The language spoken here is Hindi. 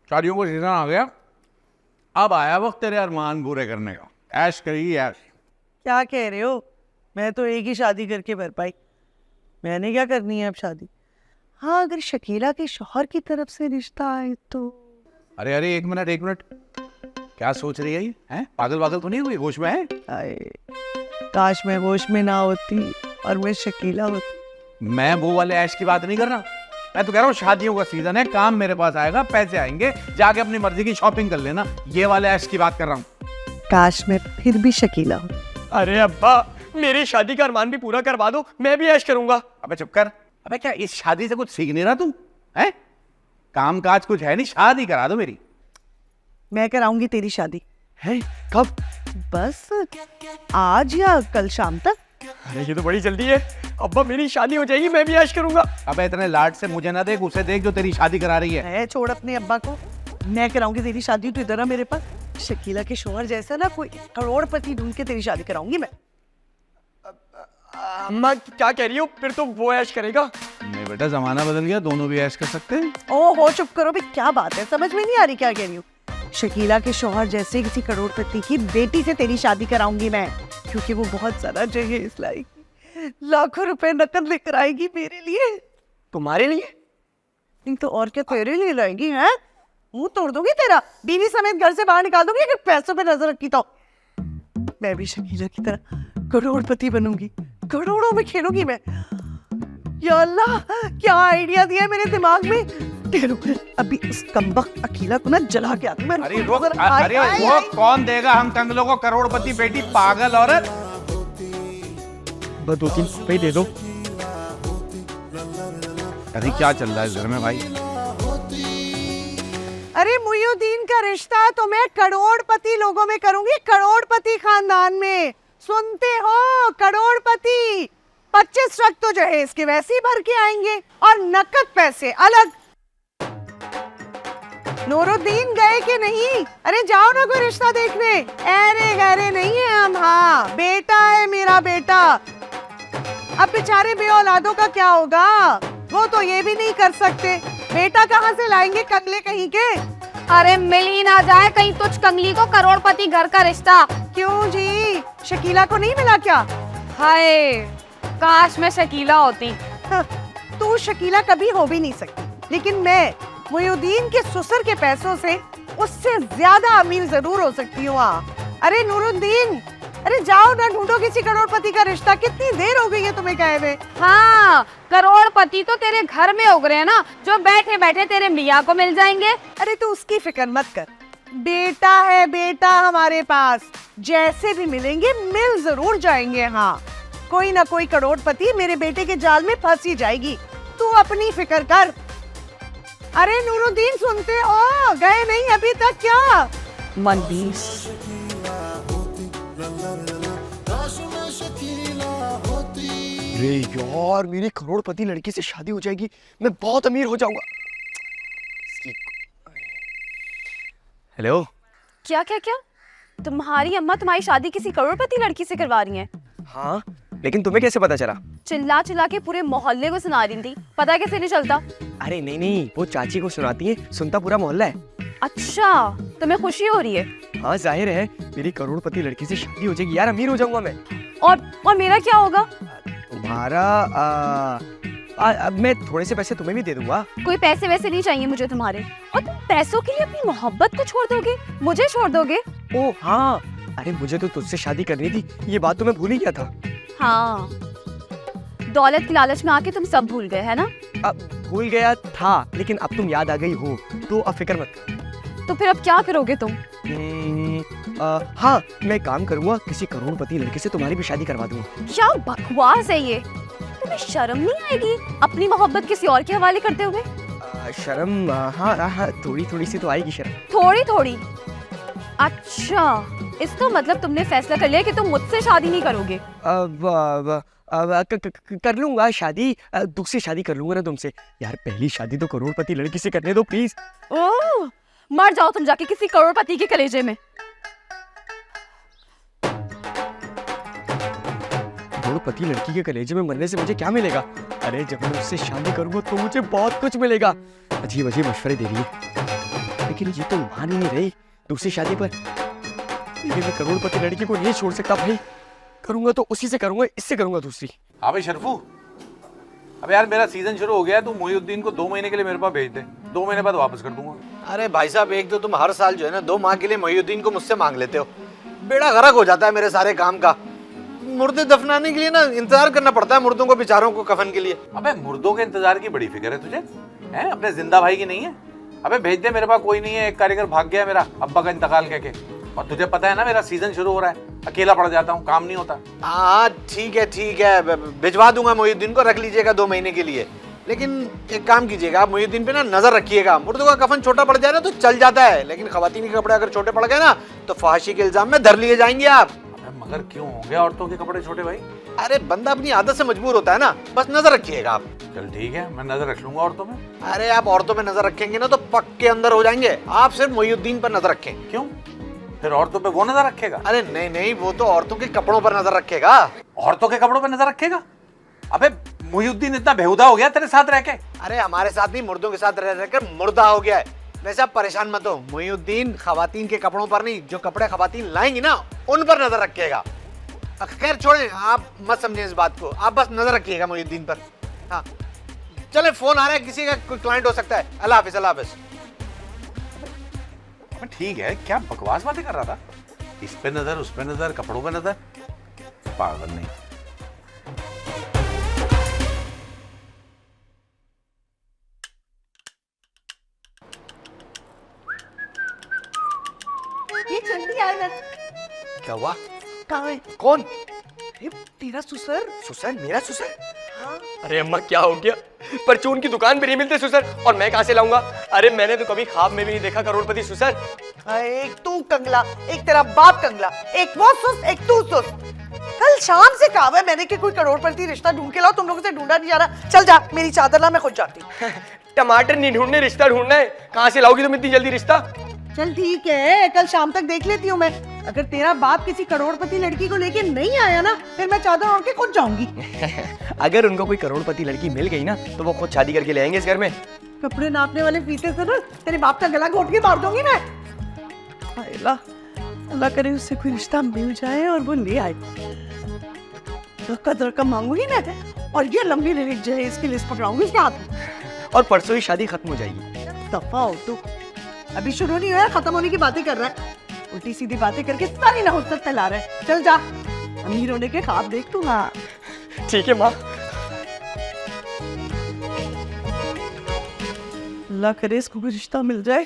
शादियों को सीजन आ गया, अब आया वक्त तेरे अरमान पूरे करने का। ऐश करेगी ऐश। क्या कह रहे हो? मैं तो एक ही शादी करके भर पाई, मैंने क्या करनी है अब शादी? हाँ, अगर शकीला के शौहर की तरफ से रिश्ता आए तो। अरे अरे एक मिनट, क्या सोच रही है ये? हैं? पागल वागल तो नहीं हुई? होश में है? आए, काश मैं होश में ना होती और मैं शकीला होती। मैं वो वाले ऐश की बात नहीं कर रहा, मैं तो कह रहा हूँ शादियों का सीजन है, काम मेरे पास आएगा, पैसे आएंगे, जाके अपनी मर्जी की शॉपिंग कर लेना। ये वाले ऐश की बात कर रहा हूँ। काश मैं फिर भी शकीला हूँ। अरे अब्बा, मेरी शादी का अरमान भी पूरा करवा दो, मैं भी ऐश करूंगा। अबे चुप कर। अबे क्या इस शादी से कुछ सीख नहीं रहा तू? हैं? काम काज कुछ है नहीं, शादी करा दो मेरी। मैं कराऊंगी तेरी शादी। है? कब? बस आज या कल शाम तक। अरे ये तो बड़ी जल्दी है। अब्बा मेरी शादी हो जाएगी, मैं भी ऐश करूंगा। अबे इतने लाड से मुझे ना देख, उसे देख जो तेरी शादी करा रही है। है, छोड़ अपने अब्बा को, मैं कराऊंगी तेरी शादी। तो इधर आ मेरे पास। शकीला के शोहर जैसा ना कोई करोड़पति ढूंढ के तेरी शादी कराऊंगी मैं। अम्मा क्या कह रही हो? फिर तो वो ऐश करेगा। नहीं बेटा, जमाना बदल गया, दोनों भी ऐश कर सकते हैं। ओहो चुप करो भाई, क्या बात है, समझ में नहीं आ रही क्या कह रही हूँ? शकीला के शौहर जैसे किसी करोड़पति की बेटी से तेरी शादी कराऊंगी मैं, क्योंकि वो बहुत ज्यादा चाहिए इस लायक, लाखों रुपए नकद लेकर आएगी मेरे लिए। तुम्हारे लिए? नहीं तो और क्या तेरे लिए लाएगी? हैं, मुंह तोड़ दूंगी तेरा, बीवी समेत घर से बाहर निकाल दूंगी अगर पैसों पे नजर रखी तो। मैं भी शकीला की तरह करोड़पति बनूंगी, करोड़ों में खेलूंगी मैं। या अल्लाह, क्या आइडिया दिया है मेरे दिमाग में। अभी उस कमबख्त अकीला को ना जला के आती मैं। अरे रुक, अरे वो कौन देगा हम कंगलों को करोड़पति बेटी, पागल औरत। बस 2-3 रुपए दे दो। अरे क्या चल रहा है इस घर में भाई? अरे मुइयुद्दीन का रिश्ता तो मैं करोड़पति लोगों में करूंगी, करोड़पति खानदान में। सुनते हो? करोड़पति। 25 ट्रक तो जो है इसके वैसे ही भर के आएंगे और नकद पैसे अलग। नूरुद्दीन गए कि नहीं? अरे जाओ ना कोई रिश्ता देखने। अरे गहरे नहीं है हम, हाँ बेटा है मेरा बेटा। अब बेचारे बे औलादों का क्या होगा? वो तो ये भी नहीं कर सकते, बेटा कहाँ से लाएंगे कंगले कहीं के। अरे मिल ही ना जाए कहीं तुझ कंगली को करोड़पति घर का रिश्ता। क्यों जी, शकीला को नहीं मिला क्या? हाय, काश मैं शकीला होती। तू शकीला कभी हो भी नहीं सकती, लेकिन मैं मुइयुद्दीन के ससुर के पैसों से उससे ज्यादा अमीर जरूर हो सकती हूँ। अरे नूरुद्दीन, अरे जाओ ना ढूंढो किसी करोड़पति का रिश्ता। कितनी देर हो गई है तुम्हें कहे हुए। हाँ, करोड़पति तो तेरे घर में उग रहे हैं ना, जो बैठे बैठे तेरे मियाँ को मिल जाएंगे। अरे तू उसकी फिक्र मत कर, बेटा है बेटा हमारे पास, जैसे भी मिलेंगे मिल जरूर जाएंगे। हाँ, कोई ना कोई करोड़पति मेरे बेटे के जाल में फंस ही जाएगी, तू अपनी फिक्र कर। अरे नूरुद्दीन सुनते हो? गए नहीं अभी तक क्या? मनबीस, अरे यार, मेरी करोड़पति लड़की से शादी हो जाएगी, मैं बहुत अमीर हो जाऊंगा। हेलो। क्या क्या क्या? तुम्हारी अम्मा तुम्हारी शादी किसी करोड़पति लड़की से करवा रही हैं? हाँ, लेकिन तुम्हें कैसे पता चला? चिल्ला चिल्ला के पूरे मोहल्ले को सुना रही थी, पता कैसे नहीं चलता? अरे नहीं नहीं, वो चाची को सुनाती है, सुनता पूरा मोहल्ला है। अच्छा, तुम्हें खुशी हो रही है? हाँ जाहिर है, मेरी करोड़पति लड़की से शादी हो जाएगी यार, अमीर हो जाऊंगा मैं। और मेरा क्या होगा? तुम्हारा अब मैं थोड़े से पैसे तुम्हें भी दे दूंगा। कोई पैसे वैसे नहीं चाहिए मुझे तुम्हारे। और तुम पैसों के लिए अपनी मोहब्बत को छोड़ दोगे, मुझे छोड़ दोगे? ओ हाँ, अरे मुझे तो तुझसे शादी करनी थी, ये बात तो मैं भूल ही गया था। हाँ, दौलत की लालच में आके तुम सब भूल गए है ना? अब भूल गया था, लेकिन अब तुम याद आ गई हो, तो अब फिक्र मत कर। तो फिर अब क्या करोगे तुम? हाँ, मैं काम करूंगा, किसी करोड़पति लड़के से तुम्हारी भी शादी करवा दूंगा। क्या बकवास है ये? तुम्हें शर्म नहीं आएगी अपनी मोहब्बत किसी और के हवाले करते हुए? शर्म हाँ, थोड़ी थोड़ी सी तो आएगी शर्म। थोड़ी थोड़ी? अच्छा, इसका मतलब तुमने फैसला कर लिया कि तुम मुझसे शादी नहीं करोगे? कर लूंगा शादी, दूसरी शादी कर लूंगा ना तुमसे। यार पहली शादी तो करोड़पति लड़की से करने दो प्लीज। ओह, मर जाओ तुम जाके किसी करोड़पति के कलेजे में। करोड़पति लड़की के कलेजे में मरने से मुझे क्या मिलेगा? अरे जब मैं उससे शादी करूंगा तो मुझे बहुत कुछ मिलेगा। अजीब अजीब मशवरे दे रही है, लेकिन ये तो मान ही नहीं रही दूसरी शादी पर। लेकिन मैं करोड़पति लड़की को नहीं छोड़ सकता भाई, करूंगा तो उसी से करूंगा, इससे करूंगा दूसरी। हाँ भाई शरफू, अब यार मेरा सीजन शुरू हो गया है, तू मोहिउद्दीन को 2 महीने के लिए मेरे पास भेज दे, 2 महीने बाद वापस कर दूंगा। अरे भाई साहब, एक तो तुम हर साल जो है ना 2 माह के लिए मोहिउद्दीन को मुझसे मांग लेते हो। बेड़ा गर्क हो जाता है मेरे सारे काम का। मुर्दे दफनाने के लिए ना इंतजार करना पड़ता है मुर्दों को, बेचारों को कफन के लिए। अबे मुर्दों के इंतजार की बड़ी फिक्र है तुझे, हैं? अपने जिंदा भाई की नहीं है? अबे भेज दे, मेरे पास कोई नहीं है, एक कारीगर भाग गया मेरा अब्बा का इंतकाल कहके, और तुझे पता है ना मेरा सीजन शुरू हो रहा है, अकेला पड़ जाता हूँ, काम नहीं होता। हाँ ठीक है, भिजवा दूंगा मोहिउद्दीन को, रख लीजिएगा 2 महीने के लिए। लेकिन एक काम कीजिएगा, आप मोहिउद्दीन पे ना नजर रखिएगा। मुर्दों का कफन छोटा पड़ जाए ना तो चल जाता है, लेकिन खवातीन के कपड़े अगर छोटे पड़ गए ना तो फांसी के इल्जाम में धर लिए जाएंगे आप। अबे मगर क्यों हो गया औरतों के कपड़े छोटे भाई? अरे बंदा अपनी आदत से मजबूर होता है ना, बस नजर रखिएगा आप। चल ठीक है, मैं नजर रख लूंगा औरतों में। अरे आप औरतों में नजर रखेंगे ना तो पक्के अंदर हो जाएंगे। आप सिर्फ मोहिउद्दीन पर नजर रखें। क्यों? फिर औरतों पे वो नजर रखेगा? अरे नहीं नहीं, वो तो औरतों के कपड़ों पर नजर रखेगा। औरतों के कपड़ों पे नजर रखेगा? अबे मोहिउद्दीन इतना बेहुदा हो गया तेरे साथ रह के? अरे हमारे साथ नहीं, मुर्दों के साथ रह रहकर मुर्दा हो गया है। वैसे आप परेशान मत हो, मोहिउद्दीन खवातीन के कपड़ों पर नहीं, जो कपड़े खवातीन लाएंगी ना उन पर नजर रखेगा। खैर छोड़ें, आप मत समझें इस बात को, आप बस नजर रखिएगा मोहिउद्दीन पर। हाँ चले, फोन आ रहा है, किसी का कोई क्लाइंट हो सकता है। अल्लाह हाफिज, अल्लाह हाफिज। अबे ठीक है, क्या बकवास बातें कर रहा था? इस पे नजर, उस पे नजर, कपड़ों पे नजर, पागल नहीं। ये जल्दी आना। क्या हुआ? कहाँ है? कौन? अरे तेरा सुसर। सुसर? मेरा सुसर? हाँ। अरे अम्मा क्या हो गया, परचून की दुकान पे नहीं मिलते सुसर, और मैं कहाँ से लाऊंगा? अरे मैंने तो कभी ख्वाब में भी नहीं देखा करोड़पति सुसर। एक तू कंगला, एक तेरा बाप कंगला, एक वो सुस, एक तू सुस। कल शाम से कहा है मैंने कि कोई करोड़पति रिश्ता ढूंढ के लाओ, तुम लोगों से ढूंढा नहीं जा रहा। चल जा, मेरी चादर ला, मैं खुद जाती हूँ। टमाटर नहीं ढूंढने, रिश्ता ढूंढना है। कहाँ से लाओगी तुम इतनी जल्दी रिश्ता? चल ठीक है, कल शाम तक देख लेती हूँ मैं। अगर तेरा बाप किसी करोड़पति लड़की को लेके नहीं आया ना, फिर मैं चादर ओढ़ के खुद जाऊंगी। अगर उनको कोई करोड़पति लड़की मिल गई ना तो वो खुद शादी करके ले आएंगे इस घर में। कपड़े नापने वाले फीते से ना तेरे बाप का गला घोट के मार दूंगी मैं। हाय अल्लाह, अल्लाह करे उससे कोई रिश्ता मिल जाए और वो ले आए। दरका मांगूंगी मैं, और ये लंबी लिख जाए, इसकी लिस्ट पकड़ाऊंगी इसके हाथ में। और परसों ही शादी खत्म हो जाएगी। दफा हो तू, अभी शुरू नहीं हुआ, खत्म होने की बातें कर रहा है। उल्टी सीधी बातें करके सारी नहुसत फैला रहा है। चल जा, अमीर होने के ख्वाब देख तू। हाँ ठीक है माँ। अल्लाह करे इसको कोई रिश्ता मिल जाए।